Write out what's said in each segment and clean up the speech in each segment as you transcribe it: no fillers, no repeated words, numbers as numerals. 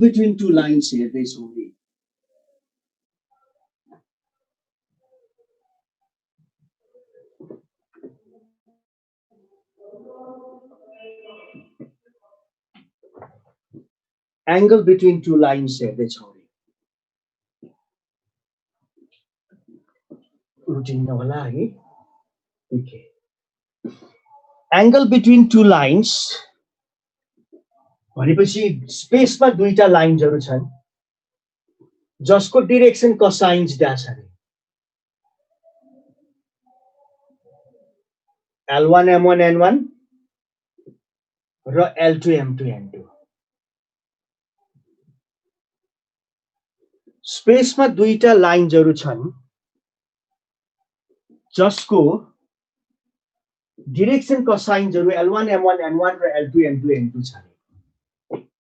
between two lines here, there's only. Angle between two lines here, that's only. Routine wala hai. Okay. Angle between two lines. भनेपछि स्पेसमा दुईटा लाइन्सहरु छन् जसको direction cosines dash अरे L1 M1 N1 र L2 M2 N2 स्पेसमा दुईटा लाइन्सहरु छन् जसको direction कोसाइन्सहरु L1 M1 N1 र L2 M2 N2 छन्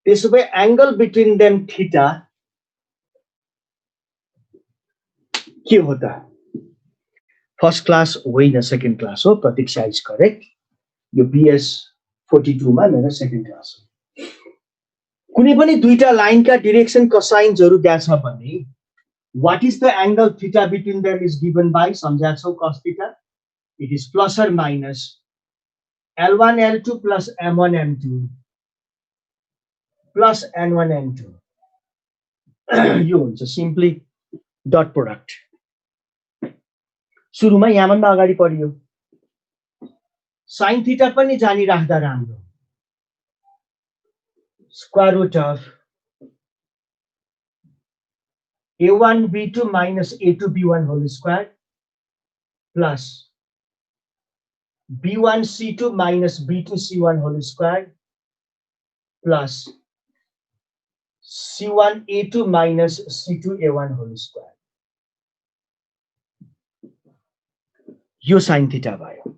त्यसो भए एंगल बिट्विन देम थीटा के हो त फर्स्ट क्लास होइन सेकेन्ड क्लास हो प्रतीक्षा इज करेक्ट यो BS 42 मा मेरो सेकेन्ड क्लास हो कुनै पनि दुईटा लाइनका डिरेक्सन कोसाइन्सहरु दिया छ भने what is the angle theta between them is given by सम्झा छौ cos theta it is plus और minus L1 L2 plus M1 M2 plus N1 N2 यो हुन्छ सिम्पली डट प्रोडक्ट सुरुमा यहाँभन्दा अगाडि पढियो sin थीटा पनि जानी राख्दा राम्रो square root of A1 B2 minus A2 B1 whole square plus B1 C2 minus B2 C1 whole square plus C1 A2 minus C2 A1 whole square. यो sin theta भयो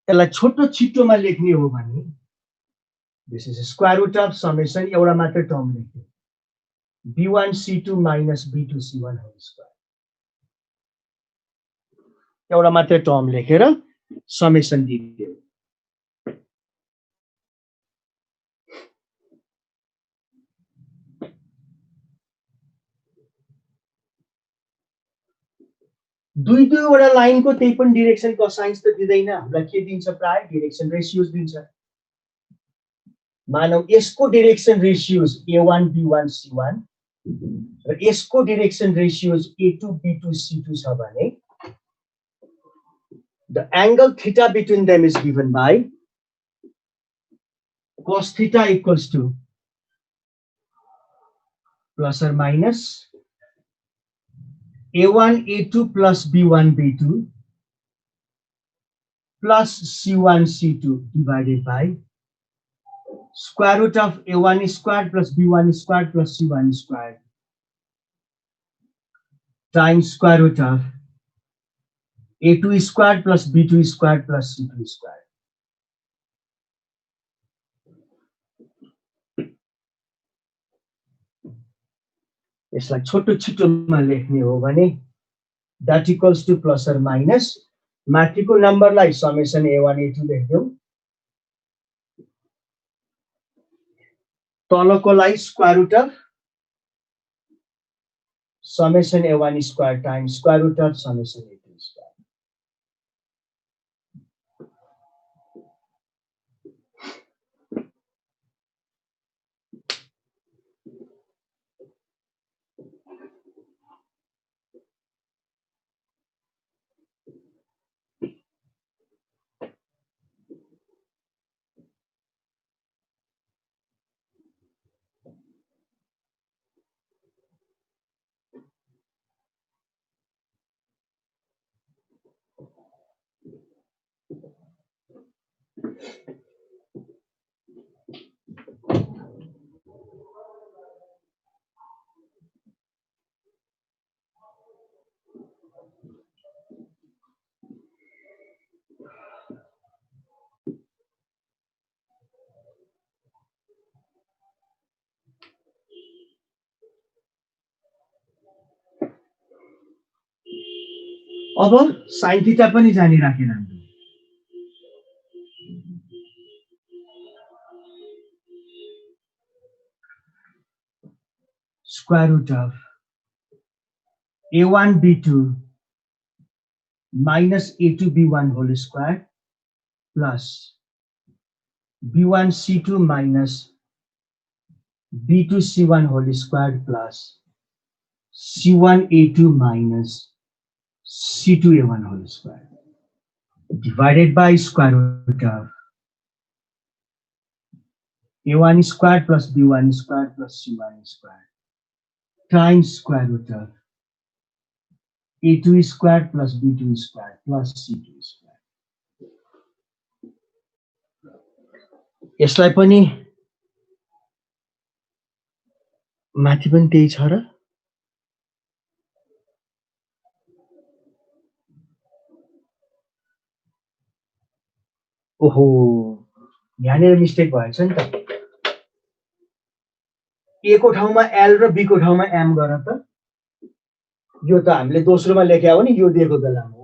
यसलाई छोटो छिटोमा लेख्ने हो भने this is square root of summation एउटा मात्र term लेख्यो B1 C2 minus B2 C1 whole square एउटा मात्र टर्म लेखेर समेसन दिदियो दुई दुईवटा लाइनको त्यही पनि डिरेक्सन कोसाइन्स त दिदैन हामीलाई के दिन्छ प्राय डिरेक्सन रेशियोज दिन्छ मानौ यसको direction ratios A1 B1 C1 र यसको direction ratios A2 B2 C2 छ भने the angle theta between them is given by cos theta equals to plus or minus A1 A2 plus B1 B2 plus C1 C2 divided by square root of A1 squared plus B1 squared plus C1 squared times square root of A2 squared plus B2 squared plus C2 squared. यसलाई छोटो छिटोमा लेख्ने हो भने that equals to plus or minus माथिको नम्बरलाई summation A1 A2 लेख्दियौ तलकोलाई square root of summation A1 square times square root of summation A2 square अब sin थीटा पनि जानी राखे राम्रो square root of a1 b2 minus a2 b1 whole square plus b1 c2 minus b2 c1 whole square plus c1 a2 minus c2 a1 whole square divided by square root of a1 squared plus b1 squared plus c1 squared times square root of a2 squared plus b2 squared plus c2 squared. यसलाई पनि माथि पनि त्यही छ र ओहो यहाँनिर mistake भएछ नि त ए को ठाउँमा एल र बी को ठाउँमा एम गर त यो त हामीले दोस्रोमा लेख्या हो नि यो दिएको बेलामा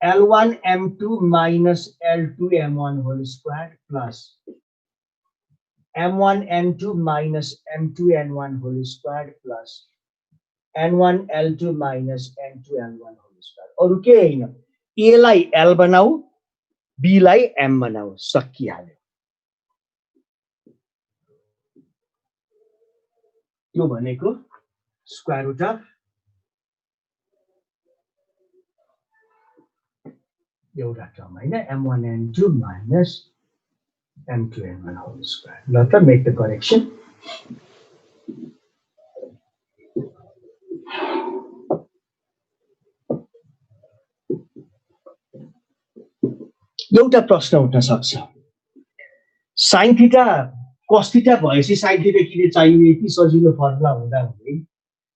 L1 M2 minus L2 M1 whole square plus M1 N2 minus M2 N1 whole square plus N1 L2 minus N2 N1 whole square. अरु के हैन A लाई L बनाऊ B लाई M बनाऊ सकिहाल्यो यो भनेको स्क्वायर रुट अफ एउटा टर्म हैन M1 N2 minus M2 N1 whole square. Let us make the correction. एउटा प्रश्न उठ्न सक्छ sin थीटा cos थीटा भएपछि sin थीटा किन चाहियो यति सजिलो फर्मुला हुँदा हुँदै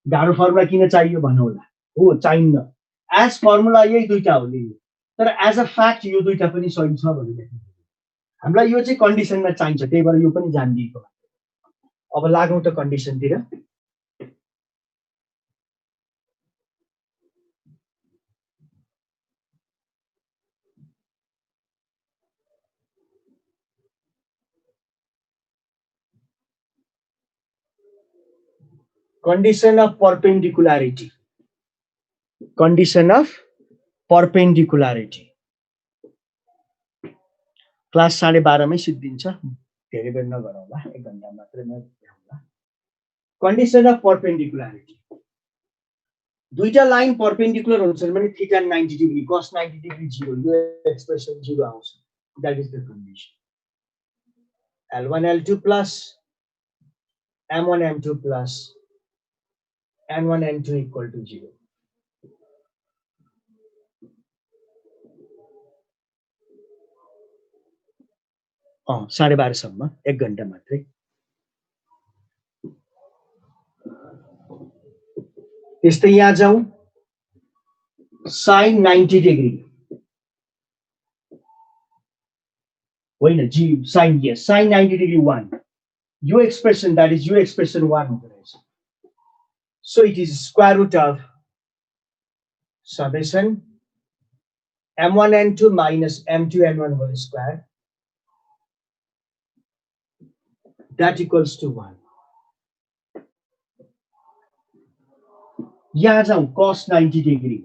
गाह्रो फर्मुला किन चाहियो भन्नुहोला हो चाहिन्न एज फर्मुला यही दुईटा हो नि तर एज अ फ्याक्ट यो दुईटा पनि सही छ भनेर लेख्नु हामीलाई यो चाहिँ कन्डिसनमा चाहिन्छ त्यही भएर यो पनि जान्दिएको अब लागौं त कन्डिसनतिर condition of perpendicularity क्लास 12:30 मै सिद्धिन्छ धेरै बेर नगरौँला 1 घण्टा मात्रै नगरौँला कन्डिसन अफ परपेन्डिकुलारिटी दुईटा लाइन परपेन्डिकुलर हुन्छन् भने थीटा 90 डिग्री cos 90 डिग्री 0 यो एक्सप्रेसन 0 आउँछ that is the condition L1 L2 plus M1 M2 plus N1 N2 equal to 0 12:30 सम्म 1 घण्टा मात्रै त्यस्तै यहाँ जाउँ sin 90 डिग्री होइन जी sin yes sin 90 डिग्री 1 यो एक्सप्रेसन दैट इज यो एक्सप्रेसन 1 हुँदै रहेछ so it is square root of summation M1 N2 minus M2 N1 whole square that equals to 1 यहाँ जाउँ cos 90 degree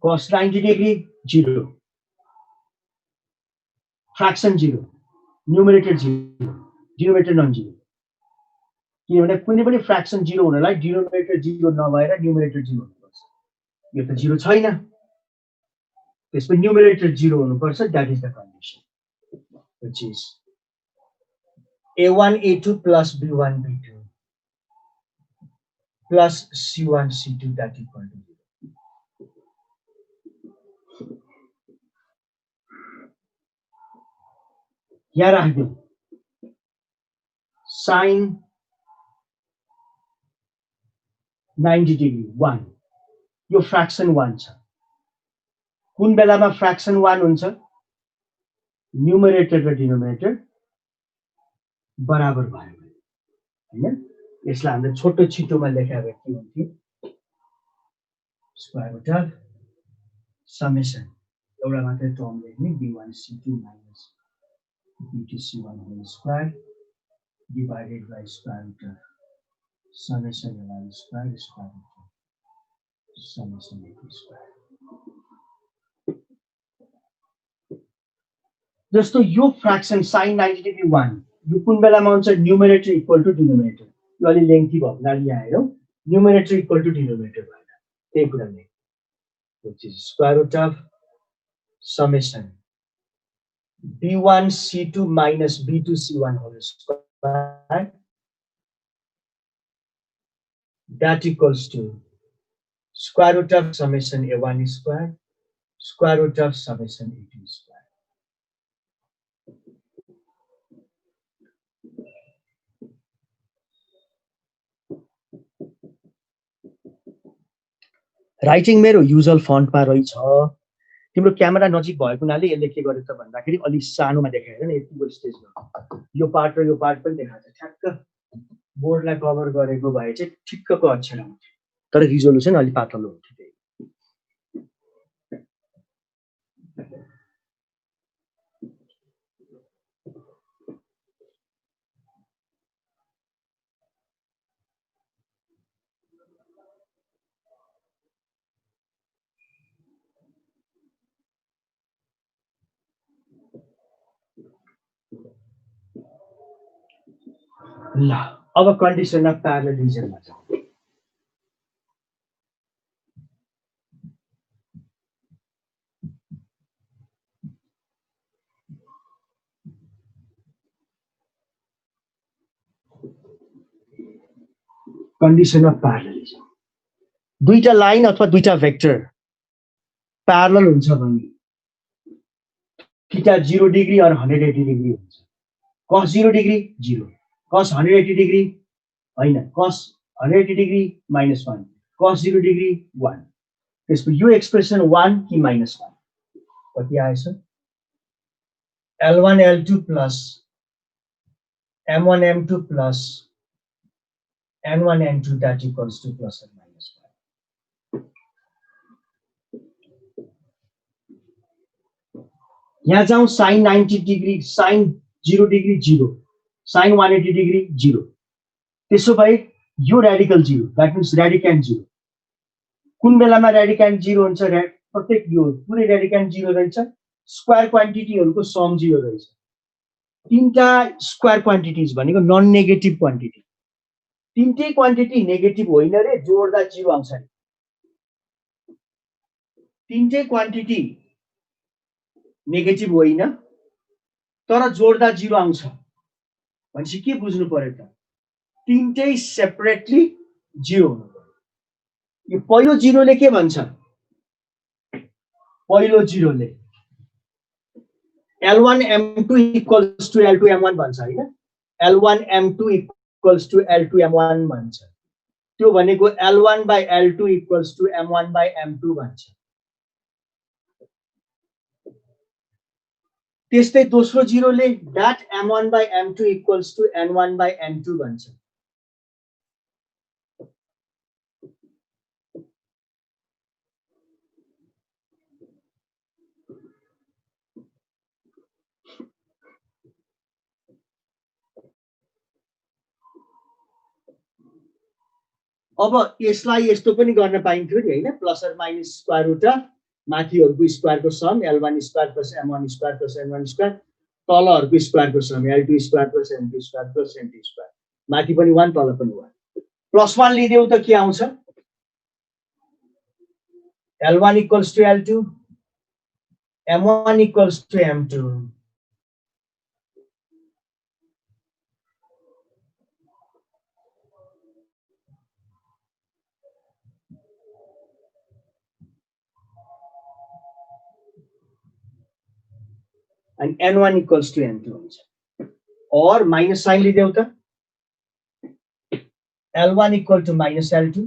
cos 90 degree 0 fraction 0 numerator 0 denominator non 0 किनभने कुनै पनि fraction 0 हुनलाई डिनोमिनेटर 0 नभएर न्युमरेटर 0 हुनुपर्छ यो त 0 छैन त्यसपछि न्युमरेटर 0 हुनुपर्छ that is the condition which is A1 A2 plus B1 B2 plus C1 C2 that equal to 0 यहाँ राख्दिउँ sin 90 डिग्री 1 यो फ्र्याक्सन 1 छ कुन बेलामा फ्र्याक्सन 1 हुन्छ न्युमरेटर र डिनोमिनेटर बराबर भयो हैन यसलाई हामीले छोटो छिटोमा लेखा भए के हुन्थ्यो स्क्वायर रुट अफ समेसन एउटा मात्रै टर्म लेख्ने b1 c2 minus B2C1 whole square divided by square root of summation L1 square square root of summation A2 square. जस्तो यो फ्र्याक्सन sin 90 degree 1 यो कुन बेलामा हुन्छ न्युमरेटर इक्वल टु डिनोमिनेटर यो अलि लेन्थी भयो गाडी आयो न्युमरेटर इक्वल टु डिनोमिनेटर भएन त्यही कुरा नै which is square root of summation b1 c2 minus b2 c1 whole square that equals to square root of summation a1 square square root of summation a2 square. Writing मेरो usual फन्टमा रहेछ तिम्रो camera नजिक भएको हुनाले यसले के गर्यो त भन्दाखेरि अलि सानोमा देखाएर नि यतिको स्टेजमा यो पार्ट र यो पार्ट पनि देखाएको छ ठ्याक्क बोर्डलाई कभर गरेको भए चाहिँ ठिक्कको अक्षर आउँथ्यो तर रिजोल्युसन अलि पातलो हुन्थ्यो त्यही ल अब कन्डिसन अफ प्यारललिजममा जाउँ कन्डिसन अफ प्यारललिजम दुईटा लाइन अथवा दुईटा भेक्टर प्यारलल हुन्छ भने थीटा 0 डिग्री और 180 डिग्री हुन्छ cos 0 डिग्री 0 cos 180 डिग्री हैन cos 180 डिग्री -1 cos 0 डिग्री 1 त्यसको यो एक्सप्रेसन 1 कि -1 कति आएछ L1 L2 plus M1 M2 plus N1 N2 that equals to plus or minus 1 यहाँ जाउँ sin 90 degree sin 0 degree 0 sin 180 degree 0 त्यसो भए यो रेडिकल 0 दैट मीन्स रेडिकेन्ड 0 कुन बेलामा रेडिकेन्ड 0 हुन्छ प्रत्येक यो पुरै रेडिकेन्ड 0 रहेछ स्क्वायर क्वान्टिटीहरुको सम 0 रहेछ तीनटा स्क्वायर क्वान्टिटीज भनेको नन नेगेटिभ क्वान्टिटी तीनटै क्वान्टिटी नेगेटिभ होइन रे जोड्दा 0 आउँछ नि तीनटै क्वान्टिटी नेगेटिभ होइन तर जोड्दा 0 आउँछ भनेपछि के बुझ्नु पर्यो त तीनटै सेपरेटली 0 हुनु पर्यो यो पहिलो 0 ले के भन्छ पहिलो 0 ले L1 M2 equals to L2 M1 भन्छ हैन L1 M2 equals to L2 M1 भन्छ त्यो भनेको L1 by L2 equals to M1 by M2 भन्छ त्यस्तै दोस्रो 0 ले that M1 by M2 equals to N1 by N2 भन्छ अब यसलाई यस्तो पनि गर्न पाइन्थ्यो नि हैन plus or minus square root माथिहरुको स्क्वायरको sum L1 square plus M1 square plus N1 square तलहरुको स्क्वायरको sum L2 square plus M2 square plus N2 square माथि पनि 1 तल पनि 1 +1 लिदेऊ त के आउँछ L1 equals to L2 M1 equals to M2 and N1 equals to N2 or minus sign लिदेऊ त L1 equal to minus L2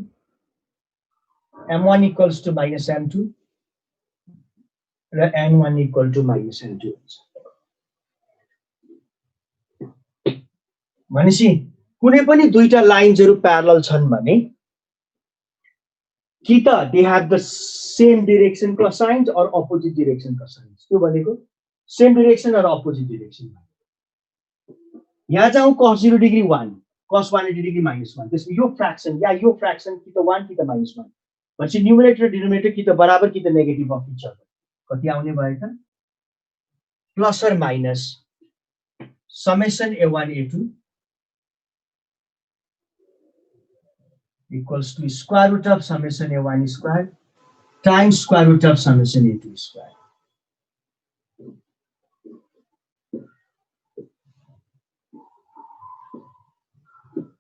M1 equals to minus M2 र N1 equal to minus N2 भनेपछि कुनै पनि दुईटा लाइन्सहरु parallel छन् भने कि त they have the same direction cosines और अपोजिट डाइरेक्सन कोसाइन्स त्यो भनेको सेम डाइरेक्सन और अपोजिट डाइरेक्सन यहाँ जाउँ cos 0 degree 1, cos 180 degree minus 1. त्यसको यो फ्र्याक्सन या यो फ्र्याक्सन कि त 1 कि त minus 1. भनेपछि न्युमरेटर र डिनोमिनेटर कि त बराबर कि त नेगेटिभ अफ इच अदर. कति आउने भयो त? Plus or minus summation a1 a2 equals to square root of summation a1 square times square root of summation a2 square.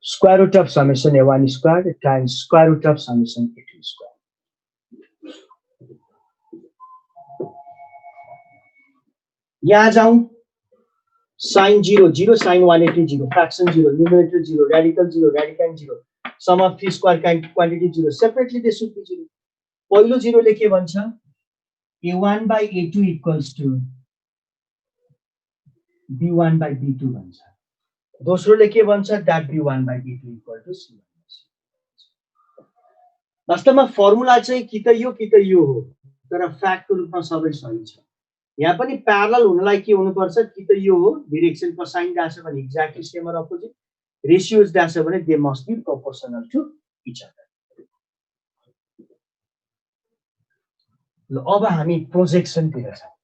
Square root of summation a1 square times square root of summation a2 square. यहाँ जाऊं sin 0 0 sin 180 0 fraction 0 numerator 0 radical 0 radicand 0 sum of three square quantity 0 separately they should be 0. पहिलो 0 ले के भन्छ a1 by a2 equals to b1 by b2 भन्छ. दोस्रोले के भन्छ that b1 by b2 equal to c1 by c2. वास्तवमा formula चाहिँ कि त यो हो तर फ्याक्टको रूपमा सबै सही छ. यहाँ पनि प्यारलल हुनलाई के हुनुपर्छ कि त यो हो डाइरेक्सन कोसाइन दाछ भने एक्ज्याक्टली सेम र अपोजिट रेशियोज दाछ भने they must be proportional to each other. ल अब हामी प्रोजेक्सन तिर छौं.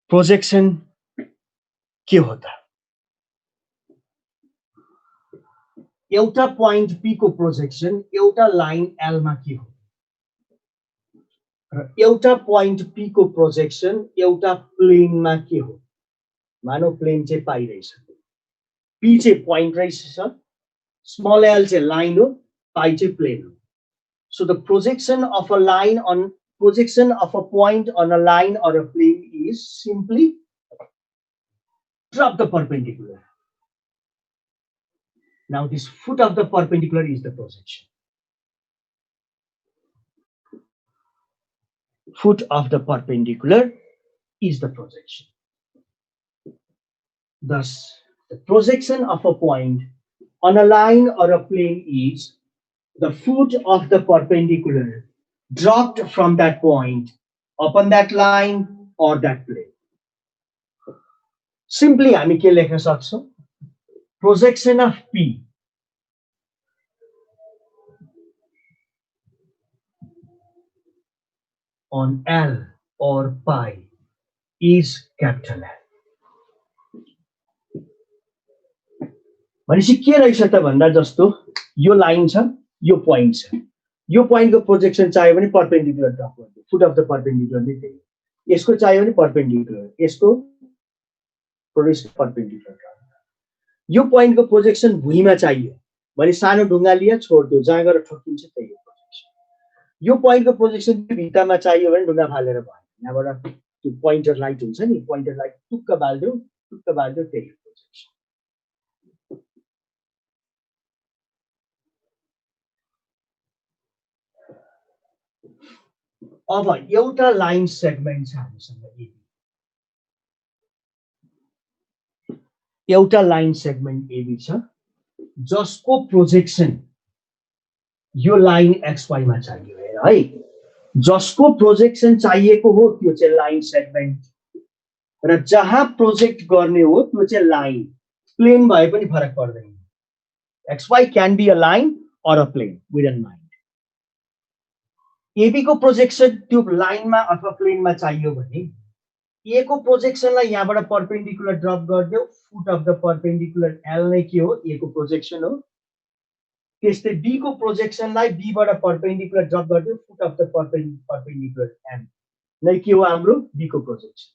प्रोजेक्सन के हो त? एउटा पोइन्ट पी को प्रोजेक्सन एउटा लाइन एल मा के हो र एउटा पोइन्ट पी को प्रोजेक्सन एउटा प्लेन मा के हो. मानौ प्लेन चाहिँ पाइरहेछ, पी चाहिँ पोइन्ट रहेछ, स्मल एल चाहिँ लाइन हो, पाइ चाहिँ प्लेन हो. So the projection of a line on projection of a point on a line or a plane is simply drop the perpendicular. Now this foot of the perpendicular is the projection. Foot of the perpendicular is the projection. Thus, the projection of a point on a line or a plane is the foot of the perpendicular dropped from that point upon that line or that plane. Simply हामी के लेख्न सक्छौं? Projection of P on L or pi is capital L. भनेपछि के रहेछ त भन्दा जस्तो यो लाइन छ, यो पोइन्ट छ, यो पोइन्टको प्रोजेक्सन चाहियो भने परपेन्डिकुलर ड्रप गर्नु, फुट अफ द परपेन्डिकुलर नै त्यही. यसको चाहियो भने परपेन्डिकुलर, यसको प्रोजेक्सन परपेन्डिकुलर ड्रप. यो पोइन्टको प्रोजेक्सन भुइँमा चाहियो भने सानो ढुङ्गा लिया छोड्दियो, जहाँ गएर ठोकिन्छ त्यही हो प्रोजेक्सन. यो पोइन्टको प्रोजेक्सन भित्तामा चाहियो भने ढुङ्गा फालेर भयो, यहाँबाट त्यो पोइन्टर लाइट हुन्छ नि, पोइन्टर लाइट टुक्क बाल्दियो त्यही हो प्रोजेक्सन. अब एउटा लाइन सेगमेन्ट छ हामीसँग एबी. एउटा लाइन सेगमेन्ट एबी छ जसको प्रोजेक्सन यो लाइन XY मा चाहियो हेर है. जसको प्रोजेक्सन चाहिएको हो त्यो चाहिँ लाइन सेगमेन्ट र जहाँ प्रोजेक्ट गर्ने हो त्यो चाहिँ लाइन. प्लेन भए पनि फरक पर्दैन. XY can be a line or a plane, we don't mind. AB को प्रोजेक्सन त्यो लाइनमा अथवा प्लेनमा चाहियो भने A को प्रोजेक्सनलाई यहाँबाट परपेन्डिकुलर ड्रप गरिदेऊ, foot of the perpendicular L नै के हो, A को प्रोजेक्सन हो. त्यस्तै B को प्रोजेक्सनलाई B बाट परपेन्डिकुलर ड्रप गरिदेऊ, foot of the perpendicular M नै के हो हाम्रो B को प्रोजेक्सन.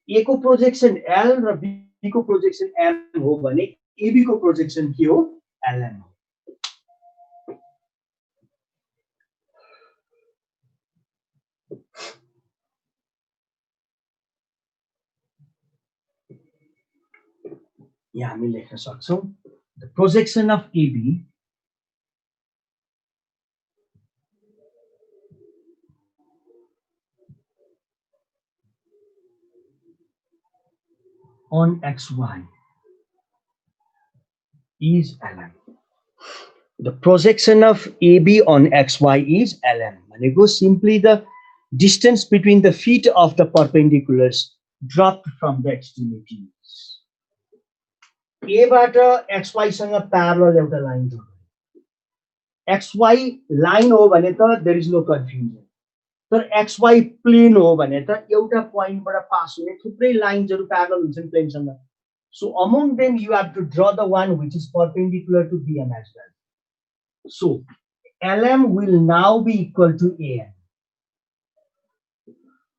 A को प्रोजेक्सन L र B को प्रोजेक्सन M हो भने AB को प्रोजेक्सन के हो, LM हो. यहाँ हामी लेख्न सक्छौं the projection of AB on xy is lm. The projection of AB on xy is lm. भनेको simply the distance between the feet of the perpendiculars dropped from the extremities. A बाट xy सँग parallel एउटा line छ. xy line हो भने त there is no confusion. तर xy plain हो भने त एउटा पोइन्टबाट पास हुने थुप्रै लाइन्सहरु प्यारलल हुन्छन् प्लेनसँग. So among them you have to draw the one which is perpendicular to BM as well. So LM will now be equal to AN.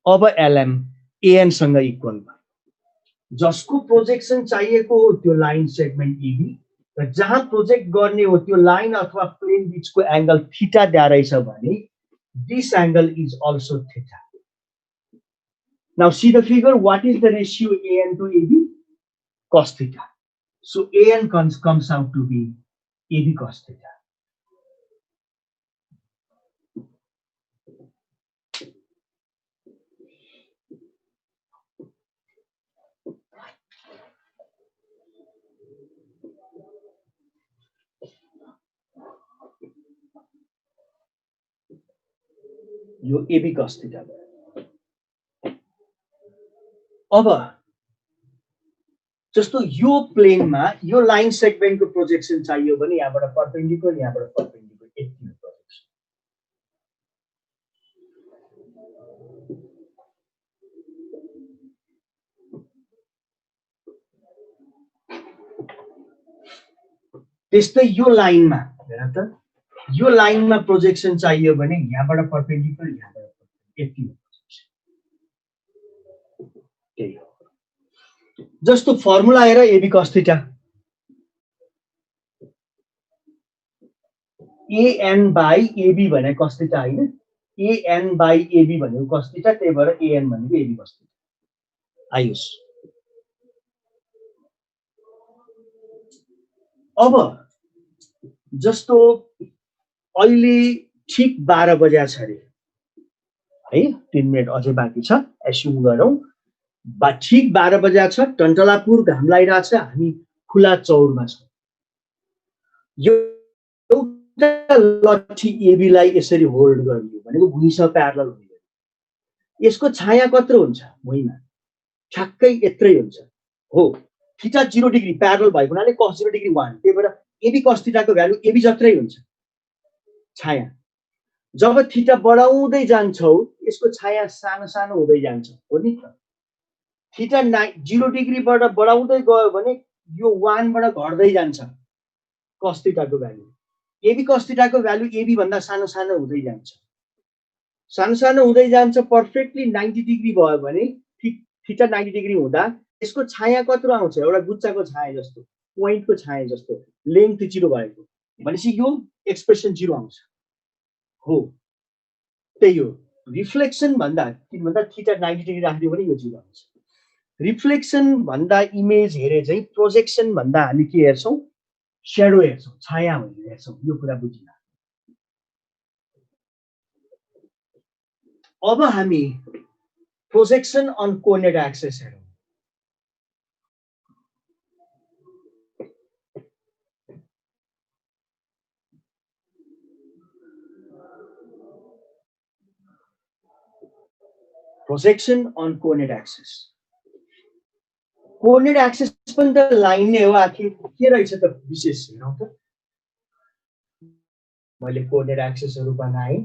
अब LM AN सँग इक्वल भयो. जसको प्रोजेक्सन चाहिएको हो त्यो लाइन सेगमेन्ट AB र जहाँ project गर्ने हो त्यो लाइन अथवा प्लेन बीचको एंगल थीटा दिया रहेछ भने this angle is also theta. Now see the figure. What is the ratio AN to AB? Cos theta. So AN comes out to be AB cos theta. यो AB cos theta भयो. अब जस्तो यो प्लेनमा यो line सेगमेन्टको projection चाहियो भने यहाँबाट परपेन्डिकुलर यहाँबाट परपेन्डिकुलर यति प्रोजेक्सन. त्यस्तै यो लाइनमा हेर त यो लाइनमा प्रोजेक्सन चाहियो भने यहाँबाट परपेन्डिकुलर यहाँबाट यति प्रोजेक्सन. त्यही हो. जस्तो फर्मुला हेर AB cos theta. AN by AB भने cos theta हैन. AN by AB भनेको cos theta, त्यही भएर AN भनेको AB cos theta. आइयोस्. अब जस्तो अहिले ठीक 12 बजे छ रे है. 3 मिनेट अझै बाँकी छ. एस्युम गरौँ ठीक 12 बजे छ. टन्टलापुर घाम लागिरहेछ. हामी खुला चौरमा छौं. एउटा लट्ठी AB लाई यसरी होल्ड गरियो भनेको भुइँसँग प्यारलल हुने. यसको छाया कत्रो हुन्छ भुइँमा? ठ्याक्कै यत्रै हुन्छ. हो. थीटा 0 डिग्री प्यारलल भएको हुनाले cos 0 डिग्री 1. त्यही भएर AB cos थीटा को भ्यालु AB जत्रै हुन्छ छाया. जब थीटा बढाउँदै जान्छौ यसको छाया सानो सानो हुँदै जान्छ. हो नि त. थीटा 0 डिग्री बाट बढाउँदै गयो भने यो 1 बाट घट्दै जान्छ cos थीटा को भ्यालु. AB cos थीटा को भ्यालु AB भन्दा सानो सानो हुँदै जान्छ. सानो सानो हुँदै जान्छ. पर्फेक्टली 90 डिग्री भयो भने थीटा 90 डिग्री हुँदा यसको छाया कत्रो आउँछ? एउटा गुच्चाको छाया जस्तो, पोइन्टको छाया जस्तो, लेन्थ 0 भएको. भनेपछि यो एक्सप्रेसन 0 आउँछ. हो. त्यही हो. रिफ्लेक्सन भन्दा किन भन्दा थीटा 90 डिग्री राख्दियो भने यो 0 आउँछ. रिफ्लेक्सन भन्दा इमेज हेरे चाहिँ प्रोजेक्सन भन्दा हामी के हेर्छौं? श्याडो हेर्छौं, छाया हेर्छौं. यो कुरा बुझिन. अब हामी प्रोजेक्सन अन कोर्डिनेट एक्सिस हेरौं. Projection on coordinate axis. Coordinate axis पनि त लाइन नै हो. आखिर के रहेछ त विशेष हेरौँ त. मैले कोर्डिनेट एक्सिसहरु बनाए.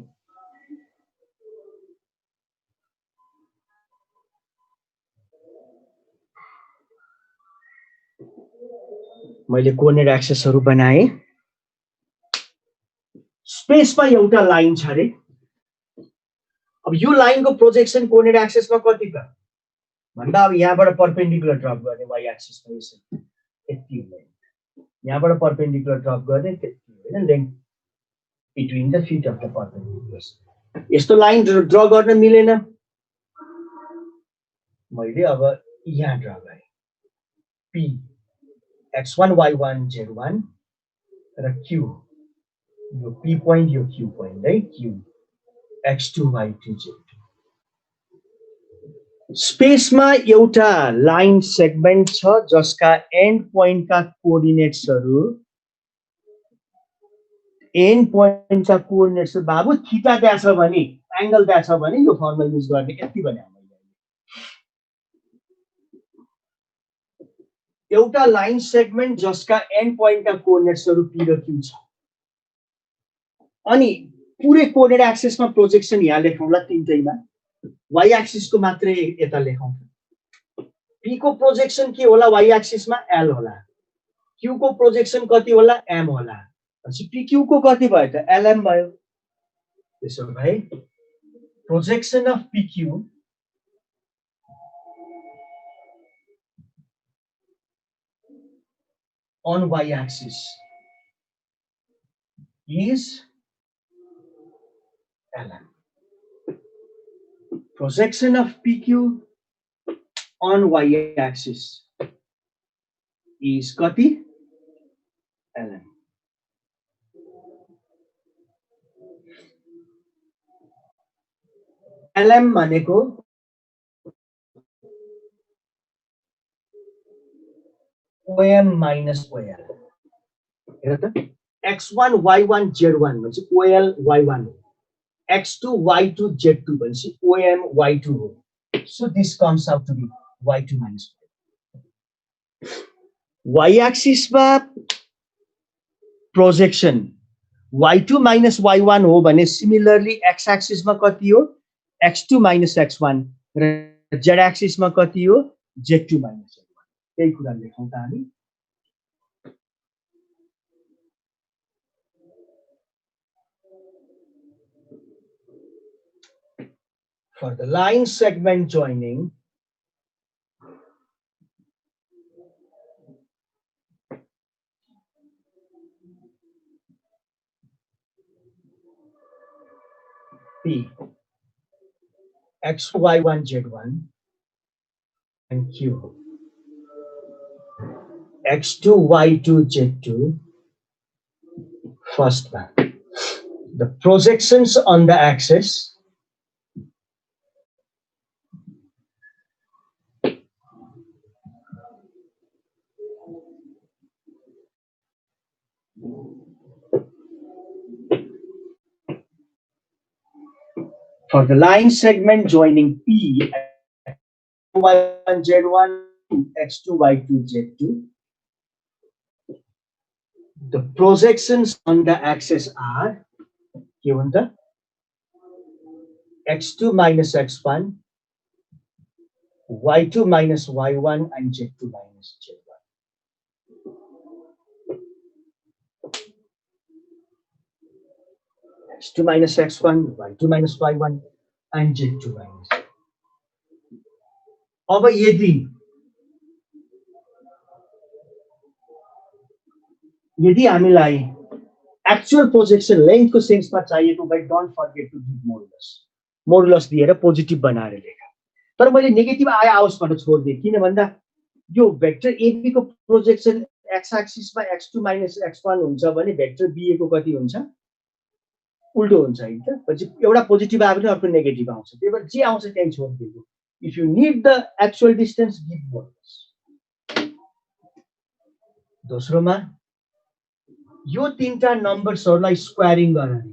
स्पेसमा एउटा लाइन छ रे. अब यो लाइनको प्रोजेक्सन कोर्डिनेट एक्सिसमा कति त भन्दा अब यहाँबाट परपेन्डिकुलर ड्रप गर्ने y एक्सिसमा यसरी यति हुँदैन. यहाँबाट परपेन्डिकुलर ड्रप गर्ने त्यति हैन. Length between the feet of the perpendiculars. यस्तो लाइन ड्र गर्न मिलेन. मैले अब यहाँ ड्र गरे. P x1 y1 z1 र q यो P पोइन्ट यो Q पोइन्ट है. Q x2 y2 z2. स्पेसमा एउटा लाइन सेगमेन्ट छ जसका एन्ड पोइन्टका कोअर्डिनेट्सहरू बाबु थीटा त्यहाँ छ भने एंगल त्यहाँ छ भने यो फर्मुला युज गर्ने यति भने एउटा लाइन सेगमेन्ट जसका एन्ड पोइन्टका कोअर्डिनेट्सहरू p र q छ अनि पुरै कोअर्डिनेट एक्सिसमा प्रोजेक्सन यहाँ लेखौँला तीनटैमा y एक्सिसको मात्रै यता लेखौँ p को प्रोजेक्सन के होला y एक्सिसमा l होला q को प्रोजेक्सन कति होला m होला अनि pq को कति भयो त lm भयो त्यसो भए projection of pq on y axis is lm. Projection of pq on y axis is कति lm. lm भनेको OM minus OL. हेर त x1 y1 z1 भनेपछि OL y1 हो x2 y2 z2 भनेपछि OM y2 हो so this comes out to be y2 minus y axis मा projection y2 minus y1 हो भने सिमिलरली x axis मा कति हो x2 minus x1 र z axis मा कति हो z2 minus z1 त्यही कुरा लेखौँ त हामी for the line segment joining P x y1 z1 and Q x2 y2 z2 first one the projections on the axis for the line segment joining P y1 z1 x2 y2 z2 the projections on the axis are x2 minus x1 y2 minus y1 and z2 minus z1 x2 minus x1 y2 minus y1 and z2 minus अब यदि हामीलाई actual projection लेन्थको सेन्समा चाहिएको भए don't forget to give modulus दिएर positive बनाएर लेख तर मैले नेगेटिभ आओस् भनेर छोड्दिएँ किन भन्दा यो भेक्टर AB को projection x एक्सिसमा x2 minus x1 हुन्छ भने भेक्टर BA को कति हुन्छ उल्टो हुन्छ हैन त पछि एउटा पोजिटिभ आयो भने अर्को नेगेटिभ आउँछ त्यही भएर जे आउँछ त्यही छोड्दिएको if you need the actual distance give modulus दोस्रोमा यो तीनटा नम्बर्सहरुलाई स्क्वायरिङ गर्ने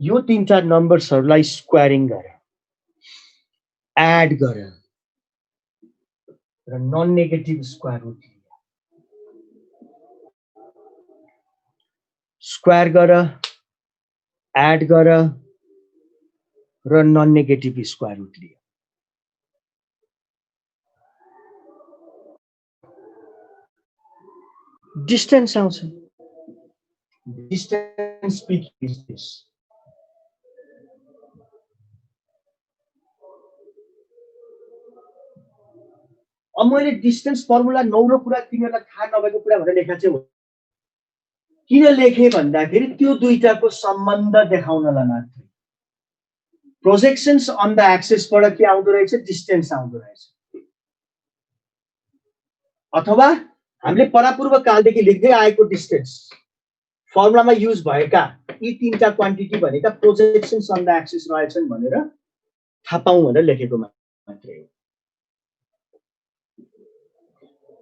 यो तीनटा नम्बर्सहरुलाई स्क्वायरिङ गर एड गर र non negative square root square गर एड गर र नन नेगेटिभ स्क्वायर रुट लियो डिस्टेन्स आउँछ डिस्टेन्स पिक इज दिस अब मैले डिस्टेन्स फर्मुला नौलो कुरा तिमीहरुलाई थाहा नभएको कुरा भनेर लेखा चाहिँ हो किन लेखे भन्दाखेरि त्यो दुईटाको सम्बन्ध देखाउनलाई मात्र प्रोजेक्सन्स अन द एक्सिस बाट के आउँदो रहेछ डिस्टेन्स आउँदो रहेछ अथवा हामीले परापूर्व कालदेखि लेख्दै आएको डिस्टेन्स फर्मुलामा युज भएका यी तीनटा क्वान्टिटी भनेका प्रोजेक्सन्स अन द एक्सिस रहेछन् भनेर थाहा पाऊँ भनेर लेखेको मात्रै हो।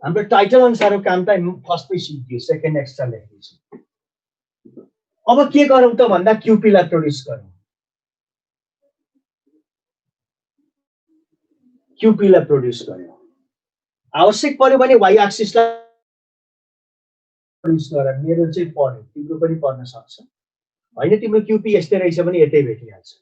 हाम्रो टाइटल अनुसारको काम त फर्स्टमै सिद्धियो, सेकेन्ड एक्स्ट्रा लेख्दैछु। अब के गरौँ त भन्दा क्युपीलाई प्रोड्युस गरौँ। क्युपीलाई प्रोड्युस गर्यो, आवश्यक पर्यो भने वाइ एक्सिसलाई प्रोड्युस गर। मेरो चाहिँ पर्यो, तिम्रो पनि पर्न सक्छ होइन। तिम्रो क्युपी यस्तै रहेछ भने यतै भेटिहाल्छ।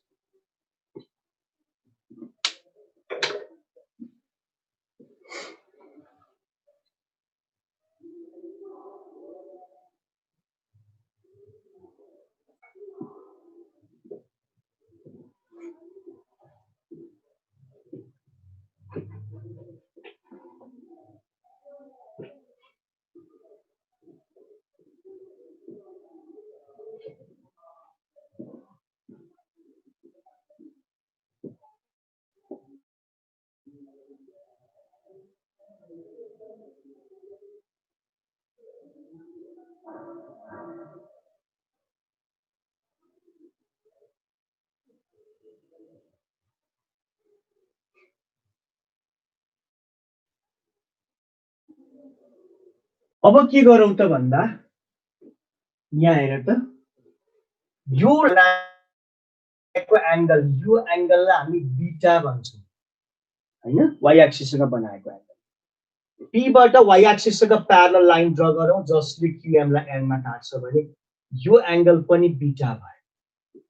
अब के गरौँ त भन्दा यहाँ हेर त, यो एंगल, यो एंगललाई हामी बीटा भन्छौँ हैन, वाइ एक्सिससँग बनाएको एंगल। पीबाट वाइ एक्सिससँग प्यारलल लाइन ड्र गरौँ जसले क्युएम लाई एन्डमा काट्छ भने यो एंगल पनि बीटा भयो।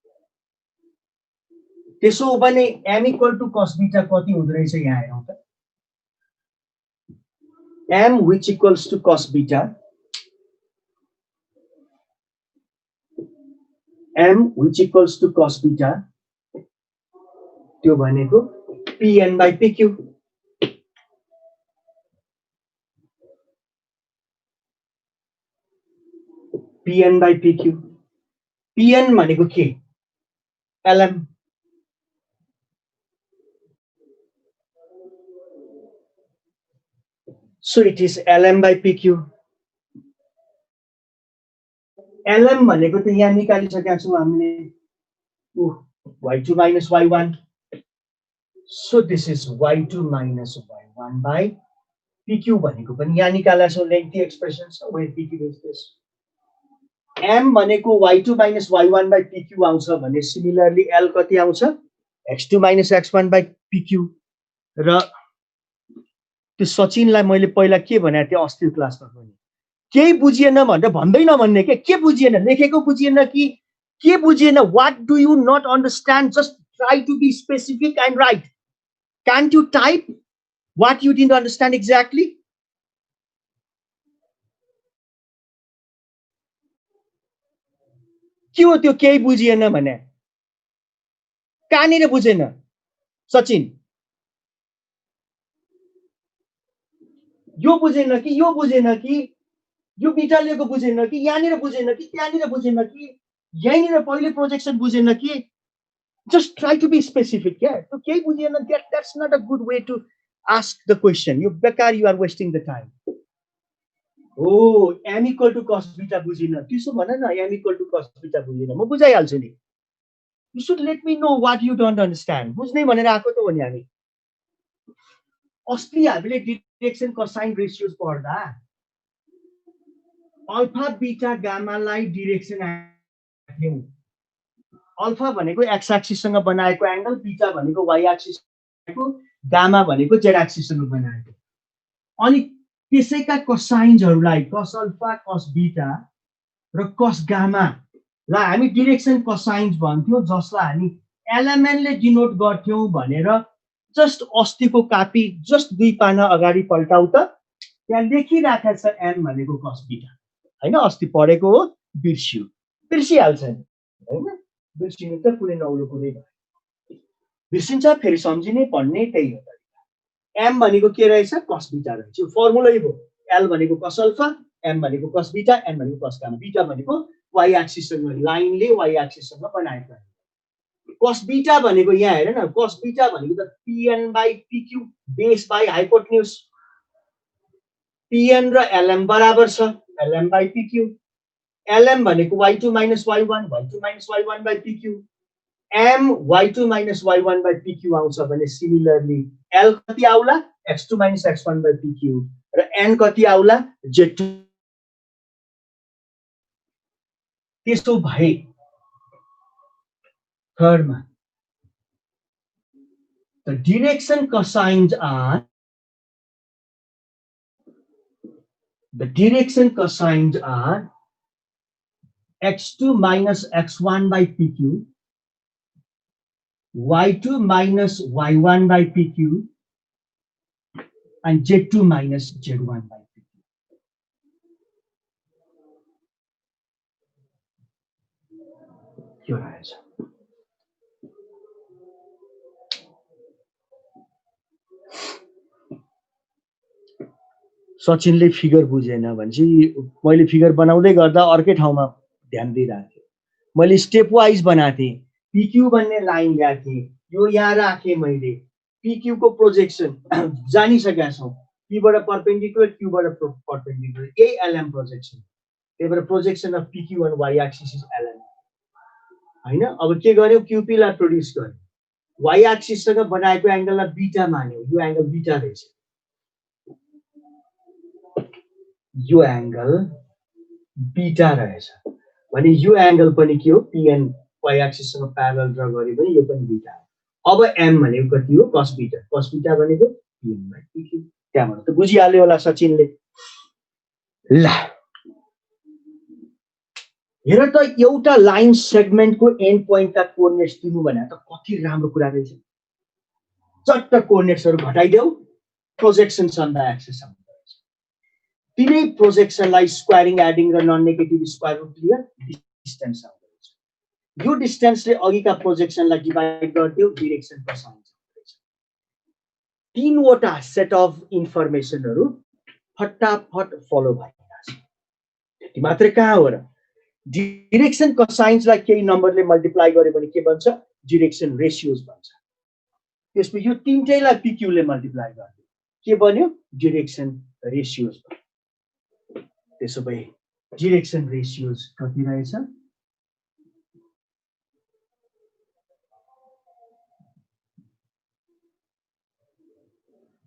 त्यसो हो भने m equal to cos beta कति हुँदो रहेछ यहाँ हेरौँ त। m which equals to cos beta, m which equals to cos beta, त्यो भनेको pn by pq। pn by pq, pn भनेको के, lm। so it is lm by pq। lm भनेको त यहाँ निकालिसकेका छौँ हामीले, y2 minus y1, so this is y2 minus y1 by pq भनेको पनि यहाँ निकालेका छौँ, लेन्थी एक्सप्रेसन छ, where pq is this। m भनेको y2 minus y1 by pq आउँछ भने सिमिलरली l कति आउँछ, x2 minus x1 by pq। र त्यो सचिनलाई मैले पहिला के भनेको थिएँ अस्तिको क्लासमा पनि, केही बुझिएन भनेर भन्दै नभन्ने के बुझिएन, लेखेको बुझिएन कि के बुझिएन, what do you not understand, just try to be specific and write. Can't you type what you didn't understand exactly? के हो त्यो केही बुझिएन भने, कहाँनिर बुझेन सचिन, यो बुझेन कि यो बुझेन कि यो बीटा लिएको बुझेन कि यहाँनिर बुझेन कि त्यहाँनिर बुझेन कि यहीँनिर पहिले प्रोजेक्सन बुझेन कि, just try to be specific। क्या तो केही बुझिएन, that's not a good way to ask the question। यो बेकार, you are wasting the time। ओ m equal to cos beta बुझिन, त्यसो भन न m equal to cos beta बुझिन, म बुझाइहाल्छु नि। You should let me know what you don't understand। बुझ्नै भनेर आएको त हो नि हामी। अस्ति हामीले डिरेक्सन कोसाइन रेशियोज पढ्दा अल्फा बीटा गामालाई डिरेक्सन थियौं। अल्फा भनेको एक्स एक्सिससँग बनाएको एंगल, बीटा भनेको वाइ एक्सिसको, गामा भनेको जेड एक्सिससँग बनाएको। अनि त्यसैका कोसाइन्सहरुलाई कस अल्फा, कस बीटा र कस गामा लाई हामी डिरेक्सन कोसाइन्स भन्थ्यौं, जसलाई हामी एलएमएन ले डिनोट गर्थ्यौं भनेर जस्ट अस्तिको कपी जस्ट 2 पाना अगाडि पल्टाउ त, त्यहाँ लेखिराखेको छ एम भनेको कस बीटा हैन, अस्ति पढेको हो, बिर्सिहाल्छ हैन, बिर्सिनु त कुनै नौलो कुरै भयो, बिर्सिन्छ फेरि सम्झिने पढ्ने त्यही हो तरिका। एम भनेको के रहेछ, कस बीटा रहेछ, फर्मुलै हो। एल भनेको कस अल्फा, एम भनेको कस बीटा, एन भनेको कस गामा, बीटा भनेको वाइ एक्सिससँग लाइनले वाइ एक्सिससँग बनाएको। कस बीटा भनेको यहाँ हेर न, कस बीटा भनेको त pn by pq base by hypotenuse. pn र lm बराबर छ lm by pq lm भनेको y2 minus y1 by pq m y2 minus y1 by pq आउँछ भने सिमिलरली l कति आउला x2 minus x1 by pq र n कति आउला z2 त्यसो भए थर्डमा the direction cosines are x2 minus x1 by pq y2 minus y1 by pq and z2 minus z1 by pq. यो रहेछ सचिनले फिगर बुझेन भनेपछि मैले फिगर बनाउँदै गर्दा अर्कै ठाउँमा ध्यान दिइरहेको थिएँ मैले स्टेप वाइज बनाएको थिएँ पीक्यू भन्ने लाइन ल्याएको थिएँ यो यहाँ राखेँ मैले पीक्यू को प्रोजेक्सन जानिसकेका छौँ पीबाट परपेन्डिकुलर क्यूबाट परपेन्डिकुलर यही एलएम प्रोजेक्सन त्यही भएर projection of PQ on Y axis is LM हैन अब के गर्यो क्यूपीलाई प्रोड्युस गर्यो वाइ एक्सिससँग बनाएको एंगललाई बीटा मान्यो यो एंगल बीटा रहेछ यो एंगल बीटा रहेछ भने यो एंगल पनि के हो पीएन वाइ एक्सिससँग प्यारलल ड्रा गरे पनि यो पनि बीटा हो अब एम भनेको कति हो cos बीटा भनेको पीएन बाइ पीक्यू त्यहाँबाट त बुझिहाल्यो होला सचिनले ल हेर त एउटा लाइन सेगमेन्टको एन्ड पोइन्टका कोअर्डिनेट्स दिनु भने त कति राम्रो कुरा रहेछ चट्ट कोअर्डिनेट्सहरु घटाइदेऊ प्रोजेक्सन्स अन द एक्सिस तिनै प्रोजेक्सनलाई स्क्वायरिङ एडिङ र नन नेगेटिभ स्क्वायर रुट लिएर डिस्टेन्स आउँछ यो डिस्टेन्सले अघिका प्रोजेक्सनलाई डिवाइड गर्दियो डाइरेक्सन कोसाइन आउँछ तीनवटा सेट अफ इन्फर्मेसनहरु फटाफट फलो भइरहेछ त्यति मात्र कहाँ हो र डाइरेक्सन कोसाइन्सलाई केही नम्बरले मल्टिप्लाई गर्यो भने के बन्छ डाइरेक्सन रेशियोज बन्छ त्यसपछि यो तीनटैलाई पीक्यू ले मल्टिप्लाई गर्दियो के बन्यो डाइरेक्सन रेशियोज त्यसो भए डाइरेक्सन रेशियोज कति रहेछ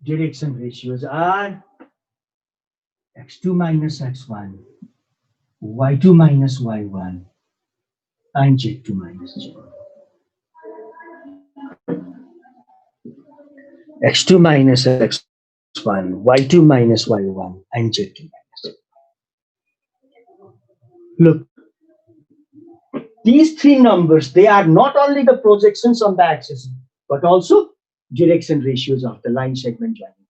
direction ratios are x2 minus x1, y2 minus y1, and z2 minus z1. x2 minus x1, y2 minus y1, and z2 minus z1. Look, these three numbers, they are not only the projections on the axis, but also direction ratios of the line segment joining.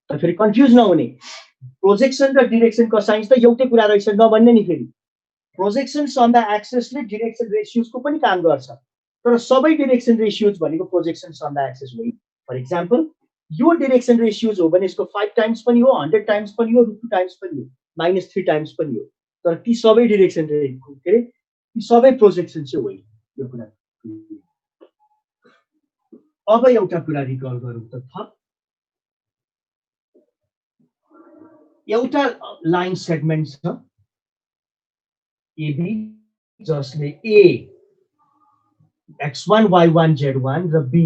So फेरि confuse नहुने projection र direction cosines त एउटै कुरा रहेछ नभन्ने नि फेरि प्रोजेक्सन्स अन द एक्सिस ले डाइरेक्सन रेशियोज को पनि काम गर्छ तर सबै डाइरेक्सन रेशियोज भनेको प्रोजेक्सन्स अन द एक्सिस होइन फर एक्जाम्पल यो डाइरेक्सन रेशियोज हो भने यसको 5 टाइम्स पनि हो 100 टाइम्स पनि हो √2 टाइम्स पनि हो -3 टाइम्स पनि हो तर ती सबै डाइरेक्सन के रे ती सबै प्रोजेक्सन चाहिँ होइन यो कुरा अब एउटा कुरा रिकल गरौँ त थप एउटा लाइन सेगमेन्ट छ एबी जसले ए x1 y1 z1 र बी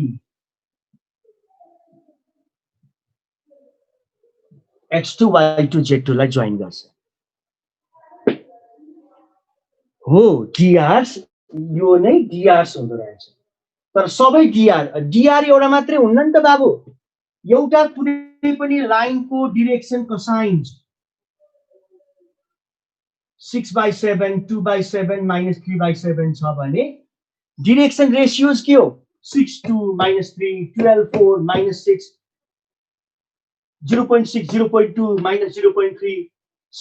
x2 y2 z2 लाई जोइन गर्छ हो डीआर यो नै डीआर हुँदो रहेछ तर सबै डीआर एउटा मात्रै हुन्न नि त बाबु एउटा कुनै पनि लाइनको डाइरेक्सन कोसाइन्स 6/7 2/7 -3/7 छ भने डाइरेक्सन रेशियोज के हो 6:2 -3 12:4 -6 0.6 0.2 -0.3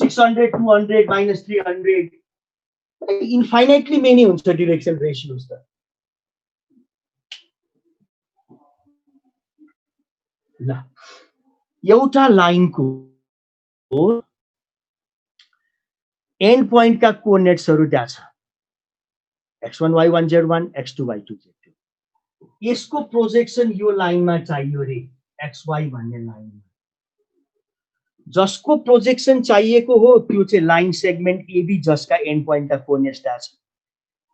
600 200 -300 इन्फाइनाइटली मेनी हुन्छ डाइरेक्सन रेशियोज त ल एउटा लाइनको एन्ड पोइन्ट का कोअर्डिनेट्सहरु त्यहाँ छ x1 y1 z1 x2 y2 z2 यसको प्रोजेक्सन यो लाइनमा चाहियो रे xy भन्ने लाइनमा जसको प्रोजेक्सन चाहिएको हो त्यो चाहिँ लाइन सेगमेन्ट एबी जसका एन्ड पोइन्टका कोर्डिनेट्स डाटा छ।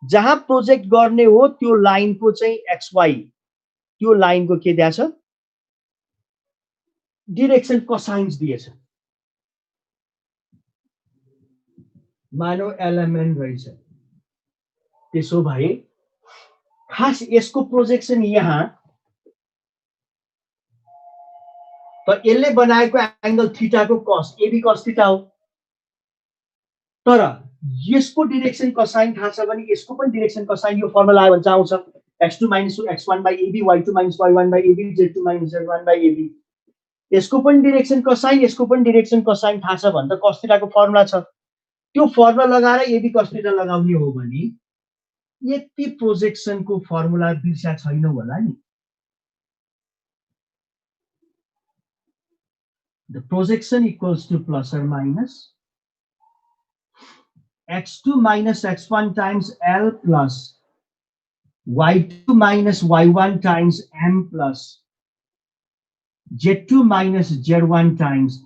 जहाँ प्रोजेक्ट गर्ने हो त्यो लाइनको चाहिँ एक्सवाई त्यो लाइनको के दिएको छ डिरेक्सन कोसाइन्स दिएछ। मानव एलिमेन्ट रहेछ, त्यसो भए खास यसको प्रोजेक्सन यहाँ त यसले बनाएको एंगल थीटाको कस एबी कस थीटा हो, तर यसको डिरेक्सन कोसाइन थाहा छ भने यसको पनि डिरेक्सन कोसाइन यो फर्मुला आयो भने चाहिँ आउँछ x2 - x1 by AB y2 - y1 by AB z2 - z1 by AB। यसको पनि डिरेक्सन कोसाइन यसको पनि डिरेक्सन कोसाइन थाहा छ भने त cos थीटाको फर्मुला छ, त्यो फर्मुला लगाएर AB cos थीटा लगाउने हो भने यति प्रोजेक्सनको फर्मुला बिर्सा छैनौ होला नि। The projection equals to plus or minus x2 minus x1 times L plus y2 minus y1 times M plus z2 minus z1 times M.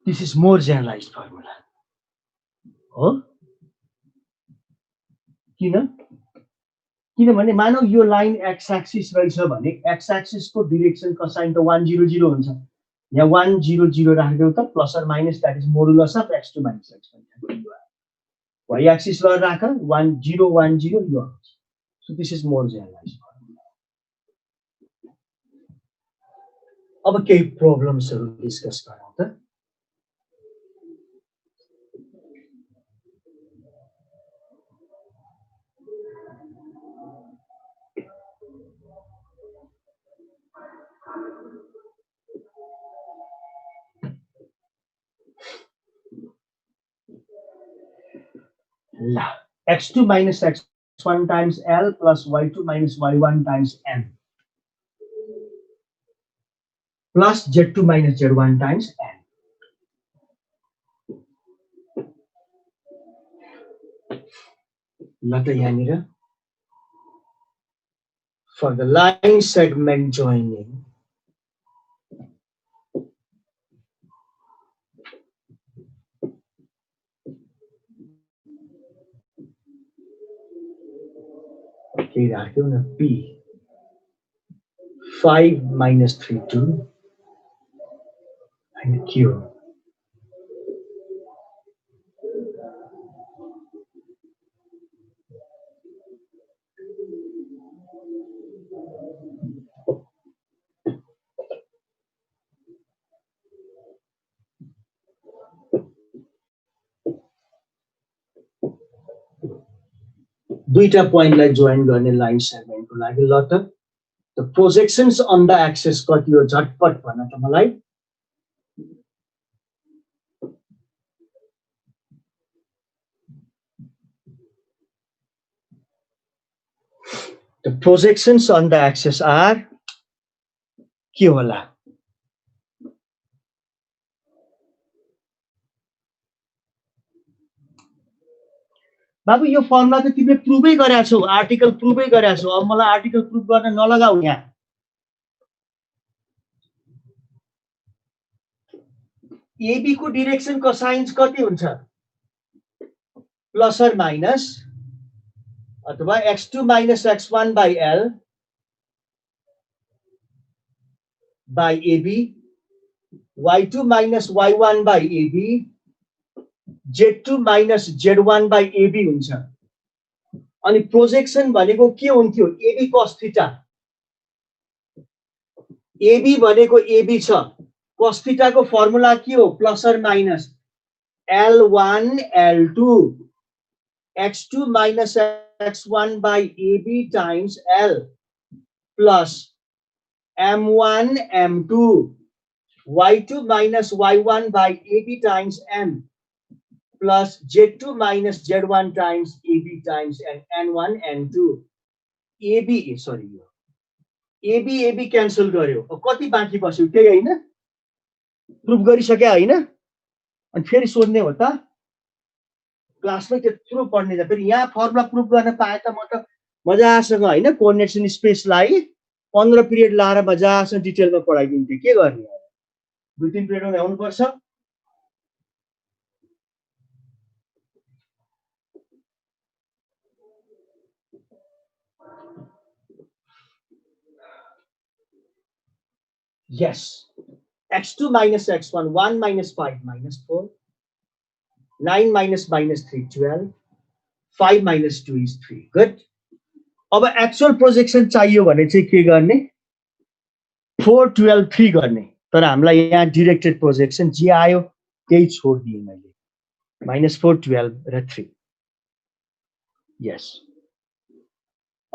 This is more generalized formula. हो किनभने मानौ यो लाइन एक्स एक्सिस रहेछ भने X axis को direction cosine त 100 हुन्छ। यहाँ 100 राख्दै त plus or minus that is modulus of x2 - x1। y axis ल राख 1010 यो आउँछ। So this is more generalized formula. अब केही प्रब्लम्सहरु डिस्कस गरौँ त। x2 minus x1 times L plus y2 minus y1 times M plus z2 minus z1 times M. For the line segment joining, P 5 minus 3 2 and Q दुईटा पोइन्टलाई join गर्ने line सेगमेन्टको लागि ल त the projections on the axis कति हो झटपट भन त मलाई। The projections on the axis are के होला? बाबु यो फर्मुला त तिमीले प्रुभै गरेका छौ, आर्टिकल प्रुभै गरेका छौ, अब मलाई आर्टिकल प्रुभ गर्न नलगाऊ यहाँ। एबी को डिरेक्सन कोसाइन्स कति हुन्छ? प्लस अर माइनस अथवा x2 minus x1 by L by AB y2 minus y1 by AB z2 minus z1 by AB हुन्छ। अनि प्रोजेक्सन भनेको के हुन्थ्यो? AB cos theta. AB भनेको AB छ, cos थीटा को फर्मुला के हो? Plus or minus L1 L2 x2 minus x1 by AB times L plus M1 M2 y2 minus y1 by AB times M plus Z2 minus Z1 times AB times N1 N2 AB sorry AB cancel गर्यो कति बाँकी बस्यो त्यही हैन proof गरिसके हैन अनि फेरि सोध्ने हो त क्लासमै त्यत्रो पढ्ने त फेरि यहाँ फर्मुला प्रुफ गर्न पाए त म त मजासँग हैन कोअर्डिनेसन स्पेसलाई 15 पिरियड लाएर मजासँग डिटेलमा पढाइदिन्थे के गर्ने 2-3 पिरियडमा भ्याउनु पर्छ Yes. X2 minus X1, 1 minus 5 minus 4, 9 minus minus 3, 12, 5 minus 2 is 3. Good. अब एक्चुअल प्रोजेक्सन चाहियो भने चाहिँ के गर्ने 4, 12, 3 गर्ने तर हामीलाई यहाँ डिरेक्टेड प्रोजेक्सन जे आयो त्यही छोडिदिएँ मैले -4, 12 र 3. Yes.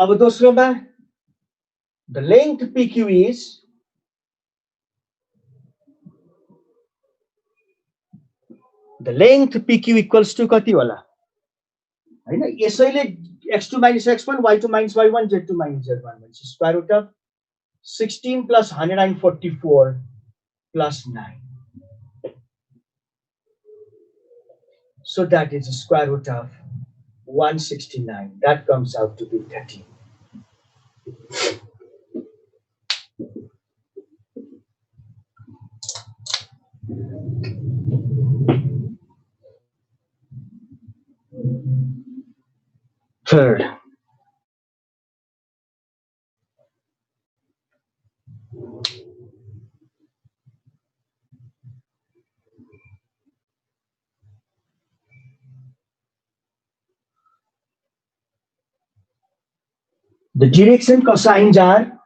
अब दोस्रोमा the length PQ is the length PQ equals to कति होला हैन यसैले x2 minus x1 y2 minus y1 z2 minus z1 भनेपछि square root of 16 plus 144 plus 9 so that is the square root of 169 that comes out to be 13. Third, the direction cosines are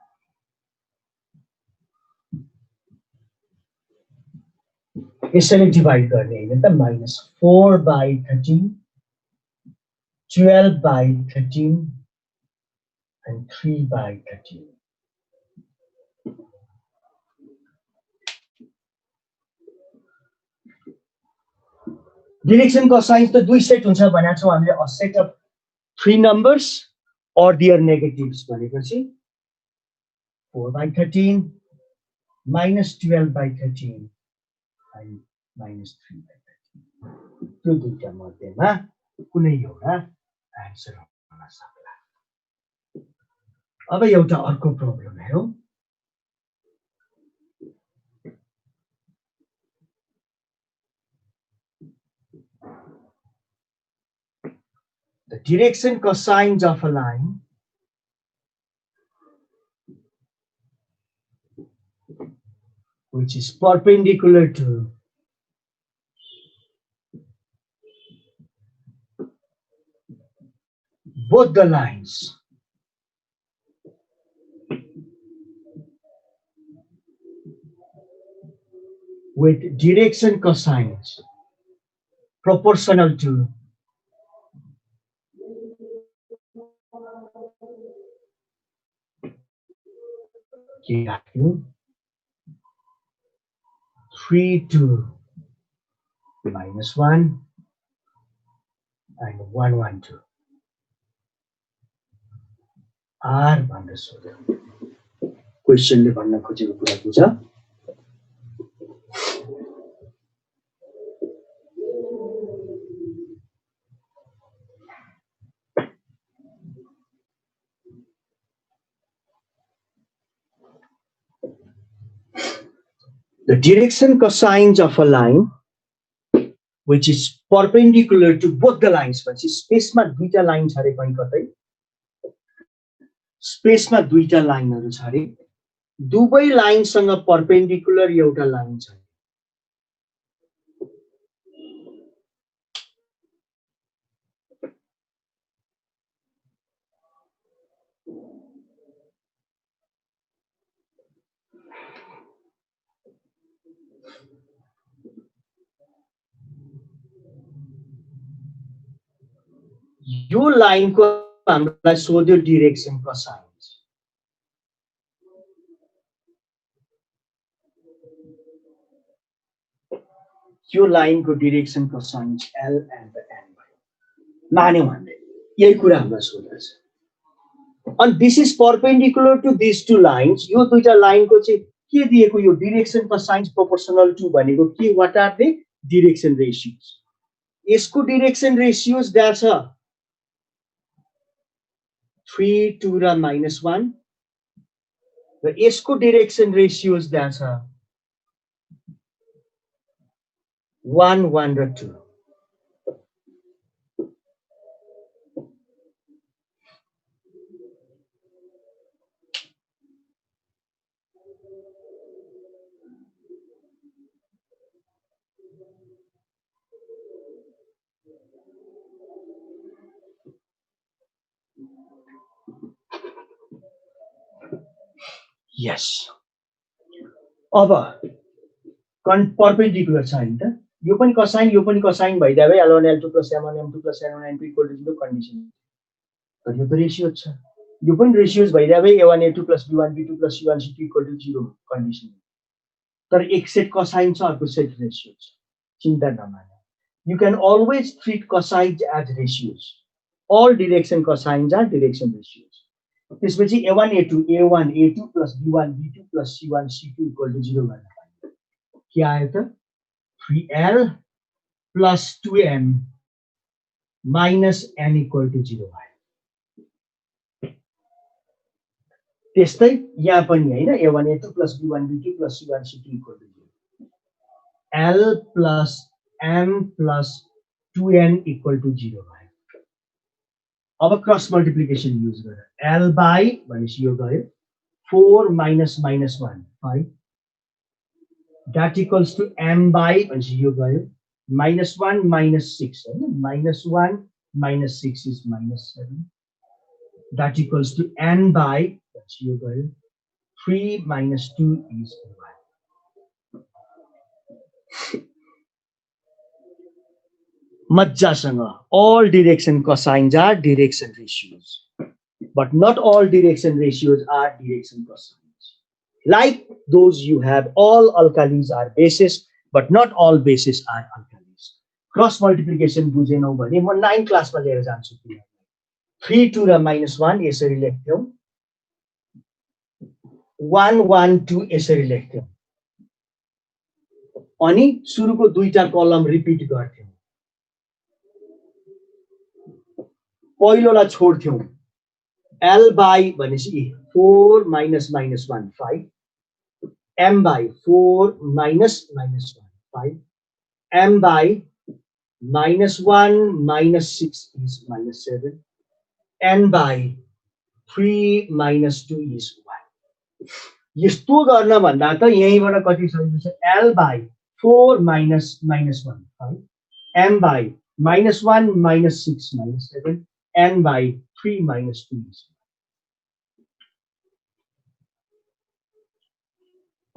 यसैले divide गर्ने हैन त -4 by 13 12 by 13 and 3 by 13. Direction cosines त दुई set हुन्छ भनेको छौं हामीले a set of 3 numbers or their negatives भनेपछि 4 by 13 -12 by 13 and -3 by 13. त्यो दुईटा मध्येमा कुनै एउटा आन्सर हुन सक्ला अब एउटा अर्को प्रब्लम हेरौं the direction cosines of a line which is perpendicular to both the lines with direction cosines proportional to -3 to -1 and 1 1 2 R भनेर सोध्यो क्वेशनले भन्न खोजेको कुरा के छ the direction cosines of a line which is perpendicular to both the lines भनेपछि स्पेसमा दुईटा line छ रे कहीं कतै स्पेसमा दुईटा लाइनहरु छ रे दुवै लाइनसँग परपेन्डिकुलर एउटा लाइन छ यो लाइनको हामीलाई सोध्यो डाइरेक्सन कोसाइन्स यो लाइनको direction cosine L and N भयो मान्यौ हामीले यही कुरा हामीलाई सोध्दैछ and this is perpendicular to these two lines यो दुईटा लाइनको चाहिँ के दिएको यो डिरेक्सन कोसाइन प्रोपोर्शनल टु भनेको के what are the direction ratios यसको डिरेक्सन रेशियोज द्याट छ 3 2 र -1 र यसको डिरेक्सन रेशियोज द्याट छ 1 1 र 2 Yes. अब perpendicular छ नि त यो पनि cosine भइदिए L1 L2 + M1 M2 + N1 N2 = 0 condition तर यो त रेशियोज छ यो पनि ratios भइदिए A1 A2 + B1 B2 + C1 C2 = 0 condition तर एक सेट कोसाइन छ अर्को सेट रेशियो छ चिन्ता नमान्नु you can always treat cosines as ratios all direction cosines are direction ratios त्यसपछि A1 A2 A1 A2 + B1 B2 + C1 C2 = 0 गर्न पाइन्छ के आयो त 3L + 2M - N = 0 आयो त्यस्तै यहाँ पनि हैन A1 A2 + B1 B2 + C1 C2 = 0 L + M + 2N = 0 आयो अब क्रस मल्टिप्लिकेसन युज गरेर L by भनेपछि यो गयो 4 - -1 5 that equals to M by भनेपछि यो गयो -1 - 6 हैन -1 - 6 is -7 that equals to N by भनेपछि यो गयो 3 - 2 is 1 मज्जासँग all direction cosines are direction ratios but not all direction ratios are direction cosines like those you have all alkalis are bases but not all bases are alkalis cross multiplication बुझेनौ भने म 9 क्लासमा लिएर जान्छु 3 2 र -1 यसरी लेख्थ्यौ 1 1 2 यसरी लेख्थ्यौ अनि सुरुको दुईटा कलम रिपिट गर्थ्यौ पहिलोलाई छोड्थ्यौ L by भनेपछि 4 - -1 5 M by 4 - -1 5 M by -1 - 6 is -7 N by 3 - 2 is 1 यस्तो गर्न भन्दा त यहीबाट कति सजिलो छ L by 4 - -1 5 M by -1 - 6 -7 N by 3 - 2 is 1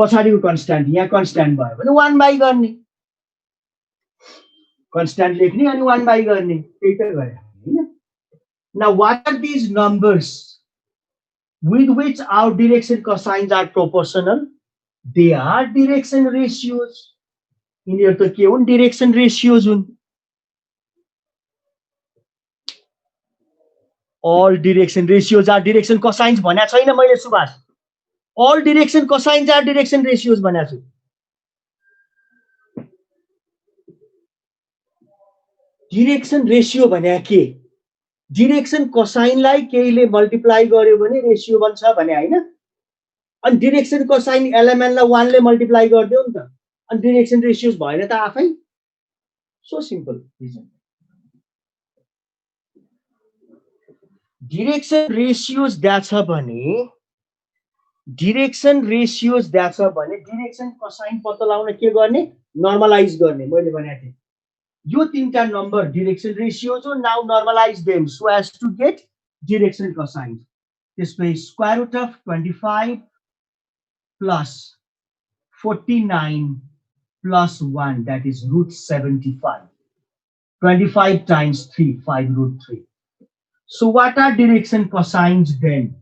पछाडिको कन्स्ट्यान्ट यहाँ कन्स्ट्यान्ट भयो भने 1 बाइ गर्ने कन्स्ट्यान्ट लेख्ने अनि 1 बाइ गर्ने त्यही त गरे हैन now what are these numbers with which our direction cosines are proportional they are direction ratios यिनीहरु त के हुन् direction ratios हुन् all direction ratios are direction cosines भन्या छैन मैले Subhash all direction cosines are direction ratios भन्या छु direction ratio भन्या के direction cosine लाई केहीले मल्टिप्लाई गर्यो भने रेशियो बन्छ भन्या हैन अनि direction cosine एलिमेन्ट लाई 1 ले मल्टिप्लाई गर्दियौ नि त अनि direction ratios भएन त आफै so simple reason direction ratios द्याछ भने direction ratios द्याछ भने direction cosine पत्ता लगाउन के गर्ने नर्मलाइज गर्ने मैले भनेको थिए यो तीनटा नम्बर direction ratios हो now normalize them so as to get direction cosine त्यसपछि square root of 25 plus 49 plus 1 that is root 75 25 times 3 5 root 3 so what are direction cosines then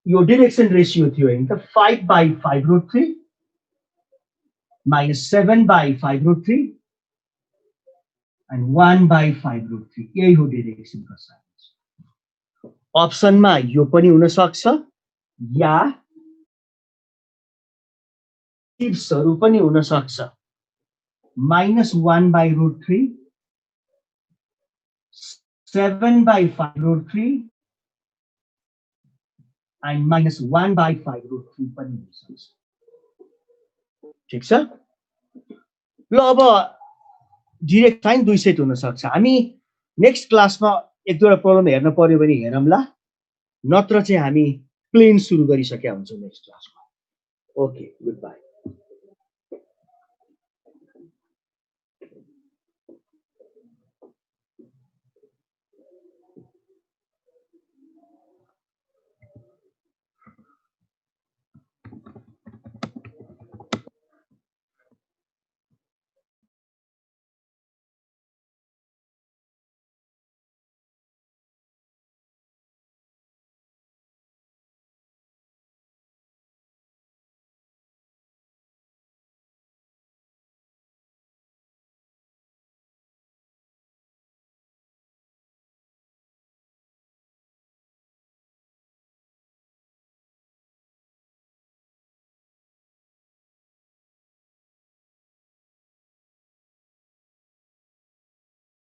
your direction ratio थियो हैन त 5 by 5 root 3 minus 7 by 5 root 3 and 1 by 5 root 3. यही हो direction को science. अप्सनमा यो पनि हुन सक्छ या टिप्सहरु पनि हुन सक्छ. minus 1 by root 3, 7 by 5 root 3 and minus 1 by 5 root 3 पनि हुन सक्छ. ठीक छ. ल अब डाइरेक्ट साइन दुई सेट हुन सक्छ. हामी नेक्स्ट क्लासमा एक दुईवटा प्रब्लम हेर्न पर्यो भने हेरौँला, नत्र चाहिँ हामी प्लेन सुरु गरिसकेका हुन्छौँ नेक्स्ट क्लासमा. Okay, good by.